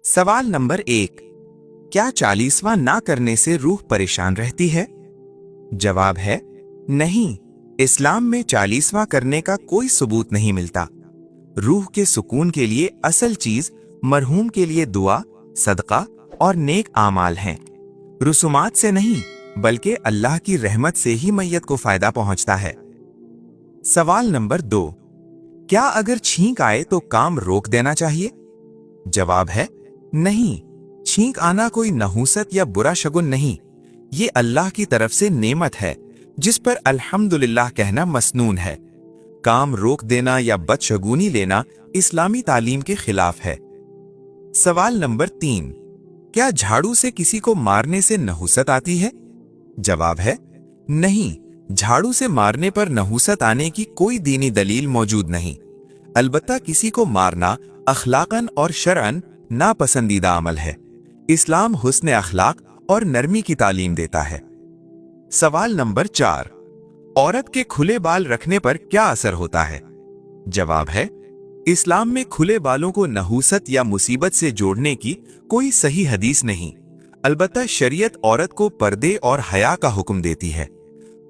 सवाल नंबर 1। क्या 40वां ना करने से रूह परेशान रहती है? जवाब है नहीं। इस्लाम में 40वां करने का कोई सबूत नहीं मिलता। रूह के सुकून के लिए असल चीज मरहूम के लिए दुआ, सदका और नेक आमाल हैं। रुसूमात से नहीं, बल्कि अल्लाह की रहमत से ही मैयत को फायदा पहुंचता है। सवाल नंबर 2। क्या अगर छींक आए तो काम रोक देना चाहिए? जवाब है नहीं। छींक आना कोई नहूसत या बुरा शगुन नहीं, ये अल्लाह की तरफ से नेमत है जिस पर अल्हम्दुलिल्लाह कहना मसनून है। काम रोक देना या बदशगुनी लेना इस्लामी तालीम के खिलाफ है। सवाल नंबर 3। क्या झाड़ू से किसी को मारने से नहूसत आती है? जवाब है नहीं। झाड़ू से मारने पर नहूसत आने की कोई दीनी दलील मौजूद नहीं। अलबत्ता किसी को मारना अखलाकन और शरअन नापसंदीदा अमल है। इस्लाम हुस्न अखलाक और नरमी की तालीम देता है। सवाल नंबर 4। औरत के खुले बाल रखने पर क्या असर होता है? जवाब है इस्लाम में खुले बालों को नहूसत या मुसीबत से जोड़ने की कोई सही हदीस नहीं। अलबत्ता शरीयत औरत को पर्दे और हया का हुक्म देती है।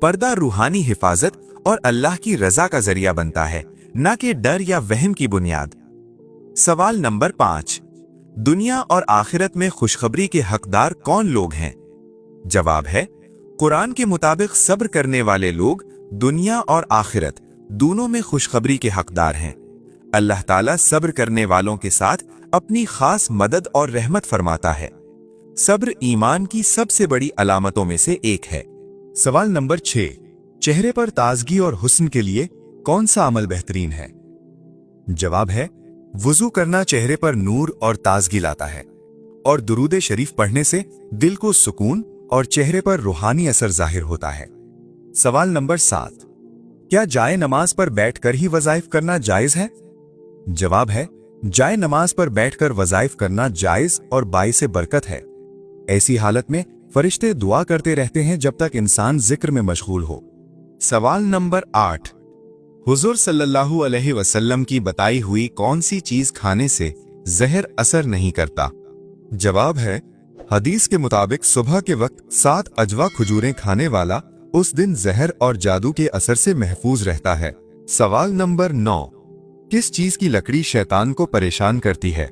पर्दा रूहानी हिफाजत और अल्लाह की रजा का जरिया बनता है, न कि डर या वहम की बुनियाद। सवाल नंबर 5। दुनिया और आखिरत में खुशखबरी के हकदार कौन लोग हैं? जवाब है कुरान के मुताबिक सब्र करने वाले लोग दुनिया और आखिरत दोनों में खुशखबरी के हकदार हैं। अल्लाह ताला सब्र करने वालों के साथ अपनी खास मदद और रहमत फरमाता है। सब्र ईमान की सबसे बड़ी अलामतों में से एक है। सवाल नंबर 6। चेहरे पर ताजगी और हुस्न के लिए कौन सा अमल बेहतरीन है? जवाब है वुजू करना चेहरे पर नूर और ताजगी लाता है, और दुरूद शरीफ पढ़ने से दिल को सुकून और चेहरे पर रूहानी असर जाहिर होता है। सवाल नंबर 7। क्या जाए नमाज पर बैठकर ही वज़ाइफ करना जायज है? जवाब है जाए नमाज पर बैठकर वज़ाइफ करना जायज और बाइसे बरकत है। ऐसी हालत में फरिश्ते दुआ करते रहते हैं जब तक इंसान जिक्र में मशगूल हो। सवाल नंबर 8। हुजूर सल्लल्लाहु अलैहि वसल्लम की बताई हुई कौन सी चीज खाने से जहर असर नहीं करता? जवाब है हदीस के मुताबिक सुबह के वक्त 7 अजवा खजूरें खाने वाला उस दिन जहर और जादू के असर से महफूज रहता है। सवाल नंबर 9। किस चीज की लकड़ी शैतान को परेशान करती है?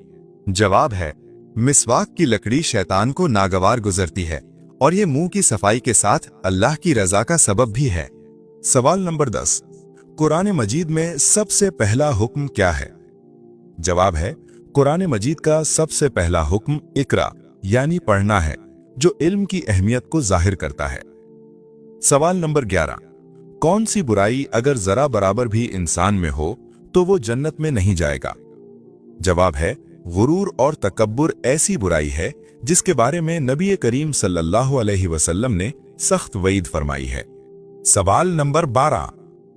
जवाब है मिसवाक की लकड़ी शैतान को नागवार गुजरती है, और ये मुंह की सफाई के साथ अल्लाह की रजा का सबब भी है। सवाल नंबर 10। कुरान मजीद में सबसे पहला हुक्म क्या है? जवाब है कुरान मजीद का सबसे पहला हुक्म इकरा यानी पढ़ना है, जो इल्म की अहमियत को जाहिर करता है। सवाल नंबर 11। कौन सी बुराई अगर जरा बराबर भी इंसान में हो तो वो जन्नत में नहीं जाएगा? जवाब है गुरूर और तकब्बुर ऐसी बुराई है जिसके बारे में नबी करीम सल्लल्लाहु अलैहि वसल्लम ने सख्त वईद फरमाई है। सवाल नंबर 12।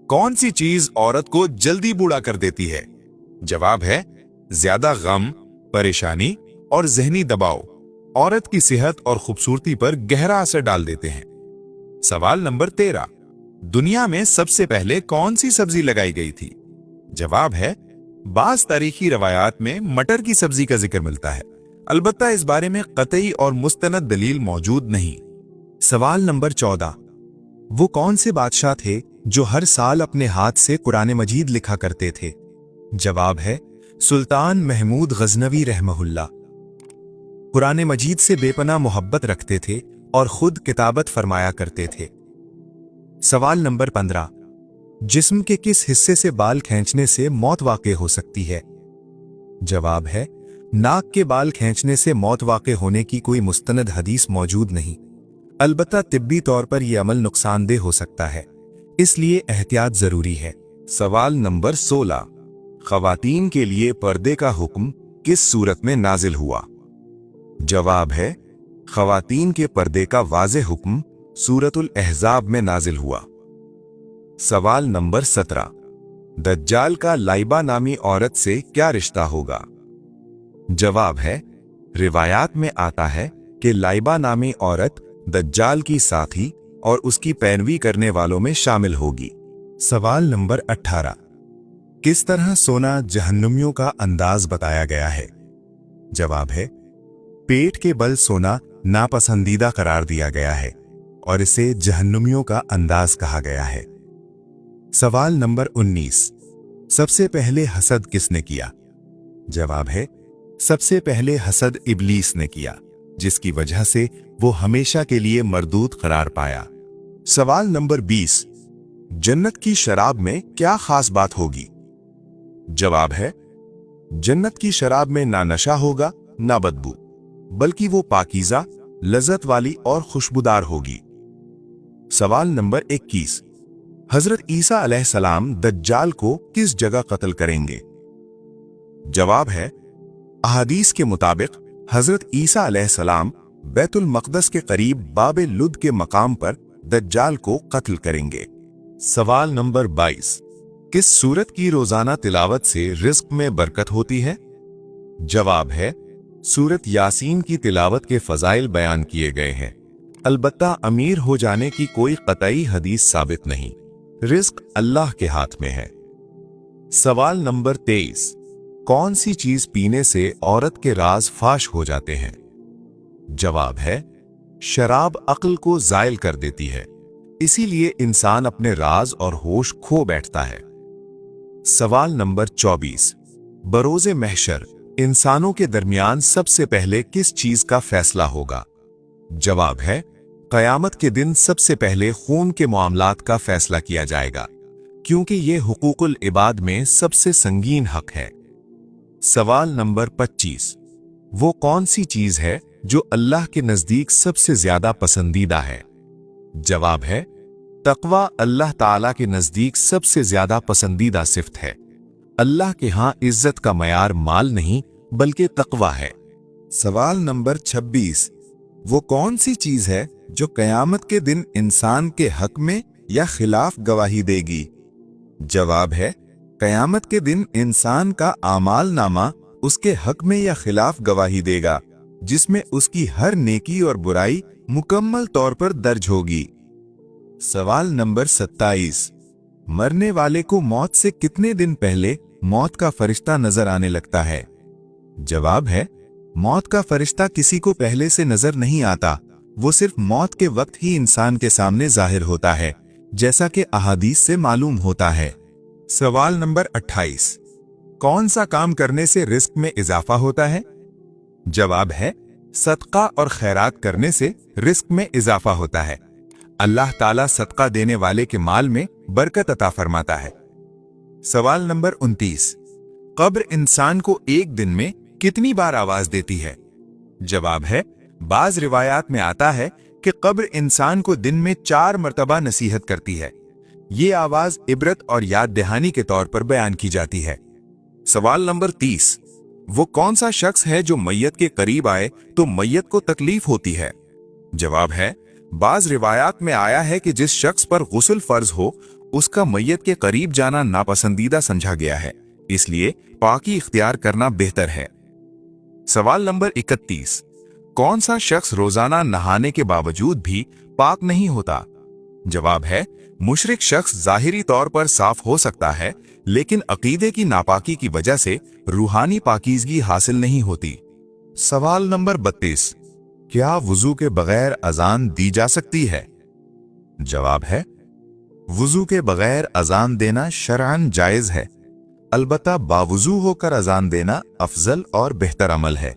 कौन सी चीज औरत को जल्दी बूढ़ा कर देती है? जवाब है ज्यादा गम, परेशानी और जहनी दबाव औरत की सेहत और खूबसूरती पर गहरा असर डाल देते हैं। सवाल नंबर 13। दुनिया में सबसे पहले कौन सी सब्जी लगाई गई थी? जवाब है बास तारीखी रवायात में मटर की सब्जी का जिक्र मिलता है, अलबत्ता इस बारे में कतई और मुस्तनद दलील मौजूद नहीं। सवाल नंबर 14। वो कौन से बादशाह थे जो हर साल अपने हाथ से कुरान मजीद लिखा करते थे? जवाब है सुल्तान महमूद गजनवी रहमहुल्लाह। कुरान मजीद से बेपनाह मोहब्बत रखते थे और खुद किताबत फरमाया करते थे। सवाल नंबर 15। जिस्म के किस हिस्से से बाल खींचने से मौत वाक़े हो सकती है? जवाब है नाक के बाल खींचने से मौत वाक़े होने की कोई मुस्तनद हदीस मौजूद नहीं, अलबत्ता तिब्बी तौर पर यह अमल नुकसानदेह हो सकता है, इसलिए एहतियात जरूरी है। सवाल नंबर 16। ख़वातीन के लिए पर्दे का हुक्म किस सूरत में नाजिल हुआ? जवाब है ख़वातीन के पर्दे का वाज़ेह हुक्म सूरतुल अहज़ाब में नाजिल हुआ। सवाल नंबर 17। दज्जाल का लाइबा नामी औरत से क्या रिश्ता होगा? जवाब है रिवायात में आता है कि लाइबा नामी औरत दज्जाल की साथी और उसकी पैरवी करने वालों में शामिल होगी। सवाल नंबर 18। किस तरह सोना जहन्नुमियों का अंदाज बताया गया है? जवाब है पेट के बल सोना नापसंदीदा करार दिया गया है और इसे जहन्नुमियों का अंदाज कहा गया है। सवाल नंबर 19, सबसे पहले हसद किसने किया? जवाब है, सबसे पहले हसद इब्लीस ने किया, जिसकी वजह से वो हमेशा के लिए मरदूद करार पाया। सवाल नंबर 20, जन्नत की शराब में क्या खास बात होगी? जवाब है, जन्नत की शराब में ना नशा होगा ना बदबू, बल्कि वो पाकीज़ा, लज़्ज़त वाली और खुशबूदार होगी। सवाल नंबर 21, हजरत ईसा अलैहिस्सलाम दज्जाल को किस जगह कत्ल करेंगे? जवाब है, अहादीस के मुताबिक हजरत ईसा अलैहिस्सलाम बैतुल मक़दस के करीब बाब लुद के मकाम पर दज्जाल को कत्ल करेंगे। सवाल नंबर 22, किस सूरत की रोजाना तिलावत से रिज़्क में बरकत होती है? जवाब है, सूरत यासीन की तिलावत के फजाइल बयान किए गए हैं। अलबत्ता अमीर हो जाने की कोई कतई हदीस साबित नहीं, रिज़्क अल्लाह के हाथ में है। सवाल नंबर 23, कौन सी चीज पीने से औरत के राज फाश हो जाते हैं? जवाब है, शराब अक्ल को जायल कर देती है, इसीलिए इंसान अपने राज और होश खो बैठता है। सवाल नंबर 24, बरोज़े महशर इंसानों के दरमियान सबसे पहले किस चीज का फैसला होगा? जवाब है, कयामत के दिन सबसे पहले खून के मामलात का फैसला किया जाएगा, क्योंकि ये हुकूकुल इबाद में सबसे संगीन हक है। सवाल नंबर 25, वो कौन सी चीज है जो अल्लाह के नजदीक सबसे ज्यादा पसंदीदा है? जवाब है, तकवा अल्लाह ताला के नजदीक सबसे ज्यादा पसंदीदा सिफ्त है। अल्लाह के यहां इज्जत का मयार माल नहीं बल्कि तकवा है। सवाल नंबर 26, वो कौन सी चीज है जो कयामत के दिन इंसान के हक में या खिलाफ गवाही देगी? जवाब है, कयामत के दिन इंसान का आमाल नामा उसके हक में या खिलाफ गवाही देगा, जिसमें उसकी हर नेकी और बुराई मुकम्मल तौर पर दर्ज होगी। सवाल नंबर 27, मरने वाले को मौत से कितने दिन पहले मौत का फरिश्ता नजर आने लगता है? जवाब है, मौत का फरिश्ता किसी को पहले से नजर नहीं आता, वो सिर्फ मौत के वक्त ही इंसान के सामने जाहिर होता है, जैसा कि अहादीस से मालूम होता है। सवाल नंबर 28, कौन सा काम करने से रिस्क में इजाफा होता है? जवाब है, सदका और खैरात करने से रिस्क में इजाफा होता है। अल्लाह ताला सदका देने वाले के माल में बरकत अता फरमाता है। सवाल नंबर 29, कब्र इंसान को एक दिन में कितनी बार आवाज देती है? जवाब है, बाज रिवायात में आता है कि कब्र इंसान को दिन में 4 मरतबा नसीहत करती है। ये आवाज इबरत और याद दहानी के तौर पर बयान की जाती है। सवाल नंबर 30, वो कौन सा शख्स है जो मैयत के करीब आए तो मैयत को तकलीफ होती है? जवाब है, बाज रिवायात में आया है कि जिस शख्स पर गुस्ल फर्ज हो उसका मैयत के करीब जाना नापसंदीदा समझा गया है, इसलिए पाकी इख्तियार करना बेहतर है। सवाल नंबर 31, कौन सा शख्स रोजाना नहाने के बावजूद भी पाक नहीं होता? जवाब है, मुशरिक शख्स जाहिरी तौर पर साफ हो सकता है, लेकिन अकीदे की नापाकी की वजह से रूहानी पाकीज़गी हासिल नहीं होती। सवाल नंबर 32, क्या वुजू के बगैर अजान दी जा सकती है? जवाब है, वुजू के बगैर अजान देना शरअन जायज है, अलबत्ता बावुजू होकर अजान देना अफजल और बेहतर अमल है।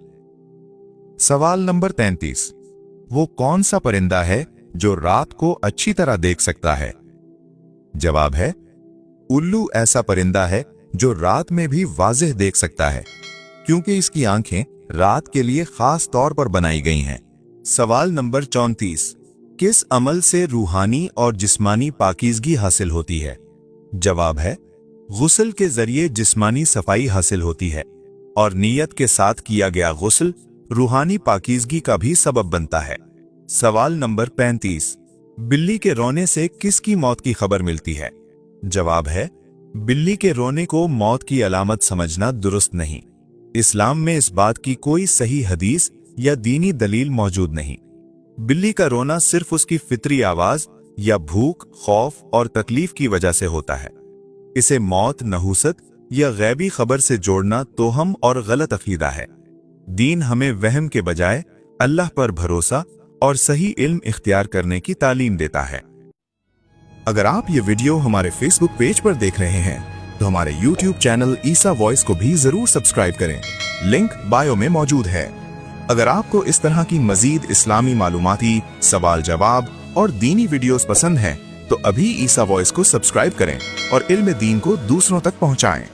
सवाल नंबर 33, वो कौन सा परिंदा है जो रात को अच्छी तरह देख सकता है? जवाब है, उल्लू ऐसा परिंदा है जो रात में भी वाज़ेह देख सकता है, क्योंकि इसकी आंखें रात के लिए खास तौर पर बनाई गई हैं। सवाल नंबर 34, किस अमल से रूहानी और जिस्मानी पाकीज़गी हासिल होती है? जवाब है, गुस्ल के जरिए जिस्मानी सफाई हासिल होती है और नीयत के साथ किया गया गुस्ल रूहानी पाकीज़गी का भी सबब बनता है। सवाल नंबर 35, बिल्ली के रोने से किसकी मौत की खबर मिलती है? जवाब है, बिल्ली के रोने को मौत की अलामत समझना दुरुस्त नहीं। इस्लाम में इस बात की कोई सही हदीस या दीनी दलील मौजूद नहीं। बिल्ली का रोना सिर्फ उसकी फितरी आवाज या भूख, खौफ और तकलीफ की वजह से होता है। इसे मौत, नहूसत या गैबी खबर से जोड़ना तोहम और गलत अकीदा है। दीन हमें वहम के बजाय अल्लाह पर भरोसा और सही इल्म इख्तियार करने की तालीम देता है। अगर आप ये वीडियो हमारे फेसबुक पेज पर देख रहे हैं तो हमारे यूट्यूब चैनल ईसा वॉइस को भी जरूर सब्सक्राइब करें। लिंक बायो में मौजूद है। अगर आपको इस तरह की मजीद इस्लामी मालूमाती, सवाल जवाब और दीनी वीडियोस पसंद हैं तो अभी ईसा वॉइस को सब्सक्राइब करें और इल्म दीन को दूसरों तक पहुंचाएं।